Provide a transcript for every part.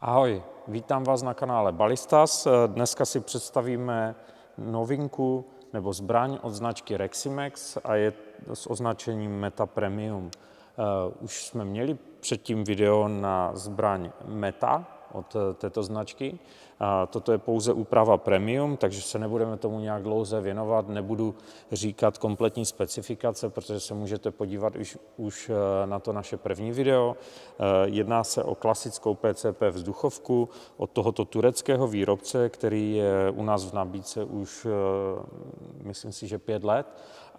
Ahoj, vítám vás na kanále Ballistas. Dneska si představíme novinku nebo zbraň od značky Reximex a je s označením Meta Premium. Už jsme měli předtím video na zbraň Meta od této značky. Toto je pouze úprava Premium, takže se nebudeme tomu nějak dlouze věnovat, nebudu říkat kompletní specifikace, protože se můžete podívat už na to naše první video. Jedná se o klasickou PCP vzduchovku od tohoto tureckého výrobce, který je u nás v nabídce už, myslím si, že 5 let.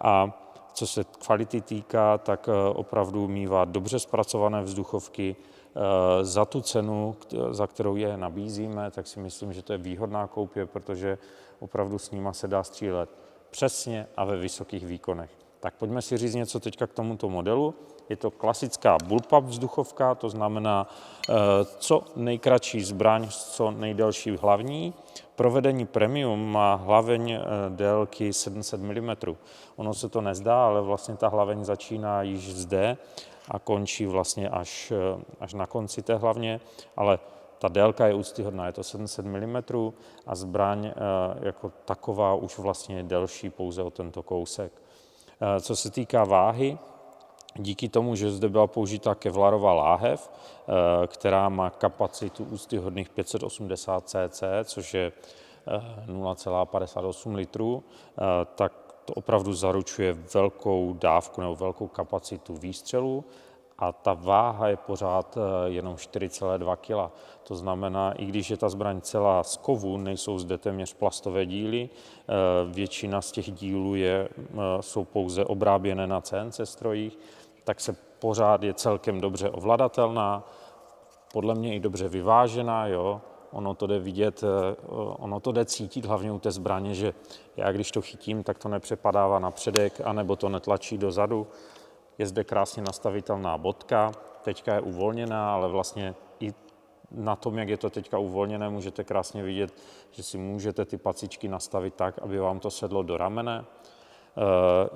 A co se kvality týká, tak opravdu mívá dobře zpracované vzduchovky. Za tu cenu, za kterou je nabízíme, tak si myslím, že to je výhodná koupě, protože opravdu s nima se dá střílet přesně a ve vysokých výkonech. Tak pojďme si říct něco teďka k tomuto modelu. Je to klasická bullpup vzduchovka, to znamená co nejkratší zbraň, co nejdelší hlavní. Provedení Premium má hlaveň délky 700 mm. Ono se to nezdá, ale vlastně ta hlaveň začíná již zde a končí vlastně až na konci té hlavně, ale ta délka je úctyhodná, je to 700 mm a zbraň jako taková už vlastně je delší pouze o tento kousek. Co se týká váhy, díky tomu, že zde byla použitá kevlarová láhev, která má kapacitu úctyhodných 580 cc, což je 0,58 litrů, tak to opravdu zaručuje velkou dávku nebo velkou kapacitu výstřelu a ta váha je pořád jenom 4,2 kg. To znamená, i když je ta zbraň celá z kovu, nejsou zde téměř plastové díly, většina z těch dílů jsou pouze obráběné na CNC strojích, tak se pořád je celkem dobře ovladatelná, podle mě i dobře vyvážená, jo. Ono to jde vidět, ono to jde cítit hlavně u té zbraně, že já když to chytím, tak to nepřepadává na předek, anebo to netlačí dozadu. Je zde krásně nastavitelná bodka, teďka je uvolněná, ale vlastně i na tom, jak je to teďka uvolněné, můžete krásně vidět, že si můžete ty pacičky nastavit tak, aby vám to sedlo do ramene.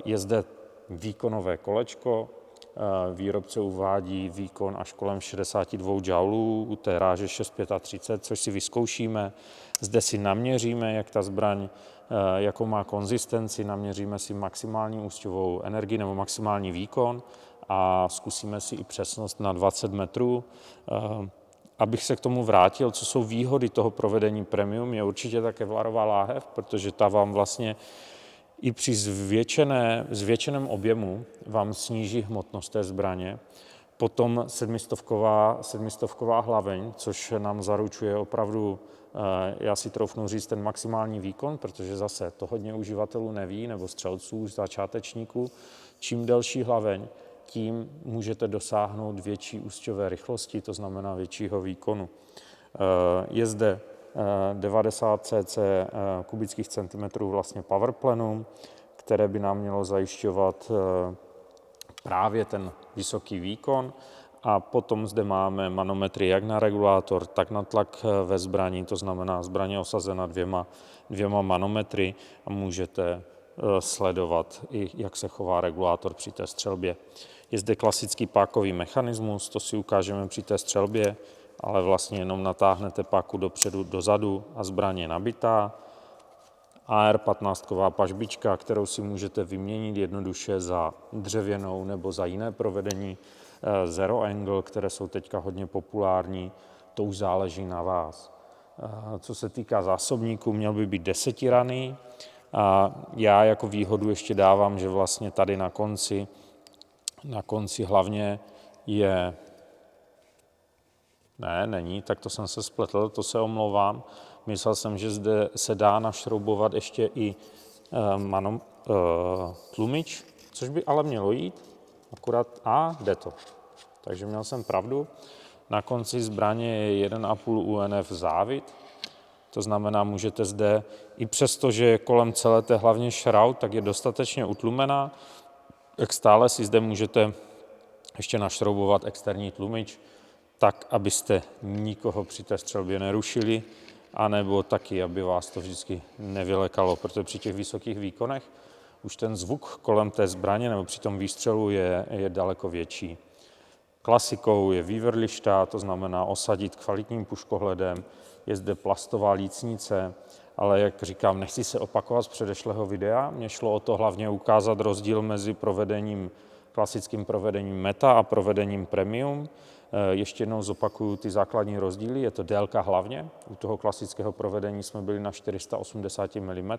Je zde výkonové kolečko, výrobce uvádí výkon až kolem 62 joulů, u té ráže 635, což si vyzkoušíme. Zde si naměříme, jak ta zbraň, jakou má konzistenci, naměříme si maximální úsťovou energii nebo maximální výkon a zkusíme si i přesnost na 20 metrů. Abych se k tomu vrátil, co jsou výhody toho provedení Premium, je určitě také kevlarová láhev, protože ta vám vlastně i při zvětšeném objemu vám sníží hmotnost té zbraně. Potom sedmistovková hlaveň, což nám zaručuje opravdu, já si troufnu říct, ten maximální výkon, protože zase to hodně uživatelů neví, nebo střelců, začátečníků. Čím delší hlaveň, tím můžete dosáhnout větší úsťové rychlosti, to znamená většího výkonu. Je zde 90 cc kubických centimetrů vlastně power plenum, které by nám mělo zajišťovat právě ten vysoký výkon. A potom zde máme manometry jak na regulátor, tak na tlak ve zbraní, to znamená zbraně osazena dvěma manometry a můžete sledovat i, jak se chová regulátor při té střelbě. Je zde klasický pákový mechanismus, to si ukážeme při té střelbě, ale vlastně jenom natáhnete páku dopředu, dozadu a zbraň je nabitá. AR-15 pažbička, kterou si můžete vyměnit jednoduše za dřevěnou nebo za jiné provedení. Zero angle, které jsou teďka hodně populární, to už záleží na vás. Co se týká zásobníků, měl by být 10ranný. A já jako výhodu ještě dávám, že vlastně tady na konci hlavně je... Ne, není, tak to jsem se spletl, to se omlouvám. Myslel jsem, že zde se dá našroubovat ještě i tlumič, což by ale mělo jít, akorát jde to. Takže měl jsem pravdu. Na konci zbraně je 1,5 UNF závit, to znamená, můžete zde, i přesto, že je kolem celé té hlavně šroud, tak je dostatečně utlumená, tak stále si zde můžete ještě našroubovat externí tlumič, tak, abyste nikoho při té střelbě nerušili, anebo taky, aby vás to vždycky nevylekalo, protože při těch vysokých výkonech už ten zvuk kolem té zbraně nebo při tom výstřelu je daleko větší. Klasikou je vývrlišta, to znamená osadit kvalitním puškohledem, je zde plastová lícnice, ale jak říkám, nechci se opakovat z předešlého videa. Mně šlo o to hlavně ukázat rozdíl mezi klasickým provedením Meta a provedením Premium. Ještě jednou zopakuju ty základní rozdíly. Je to délka hlavně. U toho klasického provedení jsme byli na 480 mm,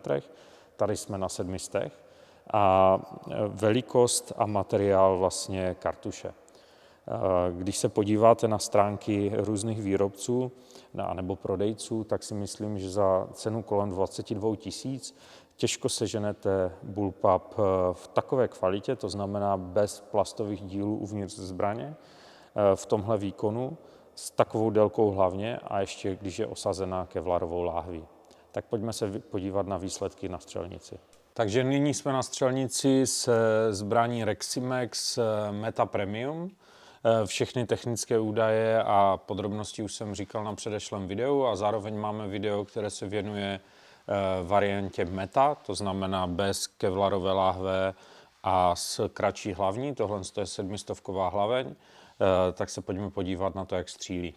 tady jsme na 700. A velikost a materiál vlastně kartuše. Když se podíváte na stránky různých výrobců nebo prodejců, tak si myslím, že za cenu kolem 22 000 těžko seženete bullpup v takové kvalitě, to znamená bez plastových dílů uvnitř zbraně, v tomhle výkonu, s takovou délkou hlavně a ještě když je osazená kevlarovou láhví. Tak pojďme se podívat na výsledky na střelnici. Takže nyní jsme na střelnici s zbraní Reximex Meta Premium. Všechny technické údaje a podrobnosti už jsem říkal na předešlém videu a zároveň máme video, které se věnuje variantě Meta, to znamená bez kevlarové láhve a s kratší hlavní, tohle je 700 hlaveň, tak se pojďme podívat na to, jak střílí.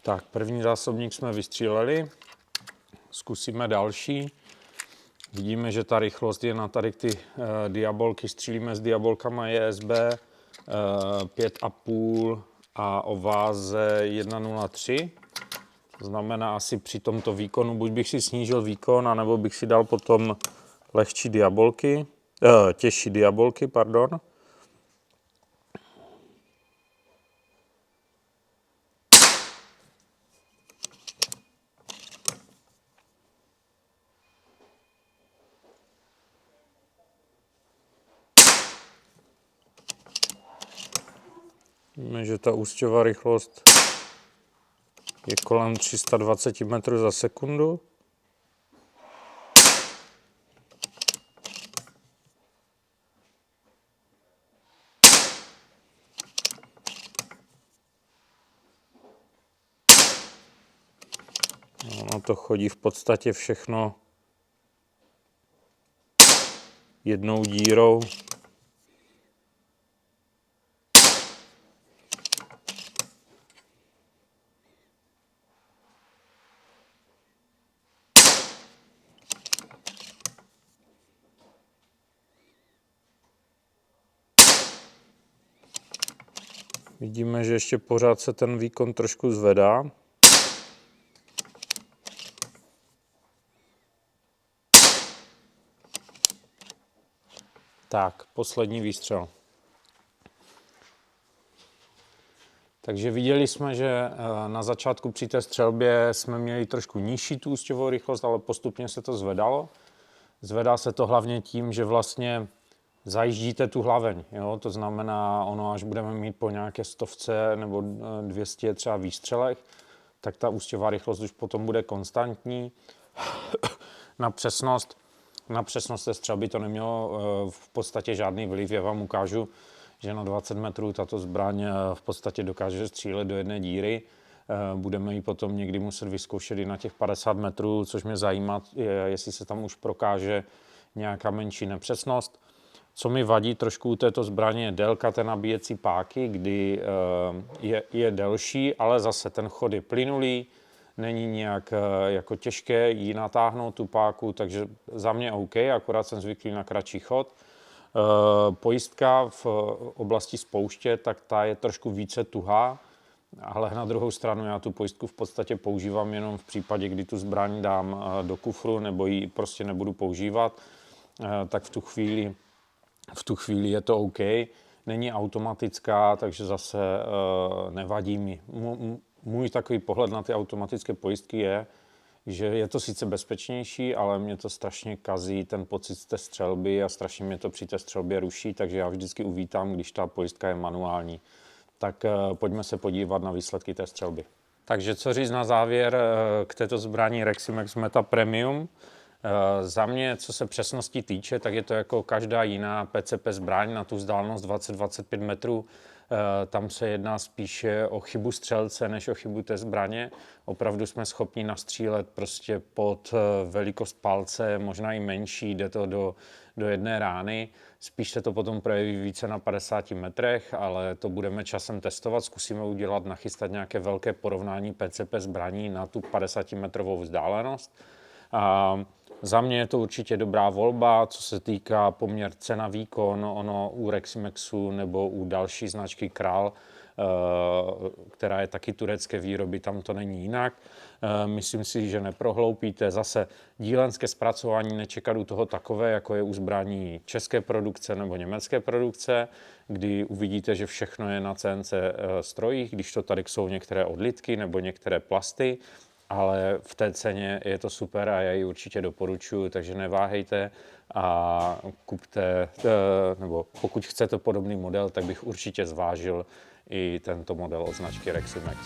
Tak, první zásobník jsme vystříleli, zkusíme další. Vidíme, že ta rychlost je na tady ty diabolky, střílíme s diabolkama JSB 5,5 a o váze 1,03. To znamená asi při tomto výkonu, buď bych si snížil výkon, anebo bych si dal potom těžší diabolky, pardon. Víme, že ta úsťová rychlost je kolem 320 metrů za sekundu. Ono to chodí v podstatě všechno jednou dírou. Vidíme, že ještě pořád se ten výkon trošku zvedá. Tak, poslední výstřel. Takže viděli jsme, že na začátku při té střelbě jsme měli trošku nižší tu úsťovou rychlost, ale postupně se to zvedalo. Zvedá se to hlavně tím, že vlastně zajíždíte tu hlaveň. Jo? To znamená, až budeme mít po nějaké 100 nebo 200 třeba výstřelech, tak ta úsťová rychlost už potom bude konstantní. Na přesnost té střelby to nemělo v podstatě žádný vliv. Já vám ukážu, že na 20 metrů tato zbraň v podstatě dokáže střílet do jedné díry. Budeme ji potom někdy muset vyzkoušet i na těch 50 metrů, což mě zajímá, jestli se tam už prokáže nějaká menší nepřesnost. Co mi vadí trošku u této zbraně je délka té nabíjecí páky, kdy je delší, ale zase ten chod je plynulý, není nějak jako těžké ji natáhnout tu páku, takže za mě OK, akorát jsem zvyklý na kratší chod. Pojistka v oblasti spouště, tak ta je trošku více tuhá, ale na druhou stranu já tu pojistku v podstatě používám jenom v případě, kdy tu zbraň dám do kufru nebo ji prostě nebudu používat, tak v tu chvíli je to OK. Není automatická, takže zase nevadí mi. Můj takový pohled na ty automatické pojistky je, že je to sice bezpečnější, ale mě to strašně kazí ten pocit z té střelby a strašně mě to při té střelbě ruší, takže já vždycky uvítám, když ta pojistka je manuální. Tak pojďme se podívat na výsledky té střelby. Takže co říct na závěr k této zbraní Reximex Meta Premium. Za mě, co se přesnosti týče, tak je to jako každá jiná PCP zbraň na tu vzdálenost 20-25 metrů. Tam se jedná spíše o chybu střelce, než o chybu té zbraně. Opravdu jsme schopni nastřílet prostě pod velikost palce, možná i menší, jde to do jedné rány. Spíš se to potom projeví více na 50 metrech, ale to budeme časem testovat. Zkusíme udělat, nachystat nějaké velké porovnání PCP zbraní na tu 50-metrovou vzdálenost. Za mě je to určitě dobrá volba, co se týká poměr cena-výkon, ono u Reximexu nebo u další značky Král, která je taky turecké výroby, tam to není jinak. Myslím si, že neprohloupíte. Zase dílenské zpracování nečekat u toho takové, jako je u zbraní české produkce nebo německé produkce, kdy uvidíte, že všechno je na CNC strojích, když to tady jsou některé odlitky nebo některé plasty, ale v té ceně je to super a já ji určitě doporučuji, takže neváhejte a kupte, nebo pokud chcete podobný model, tak bych určitě zvážil i tento model od značky Reximex.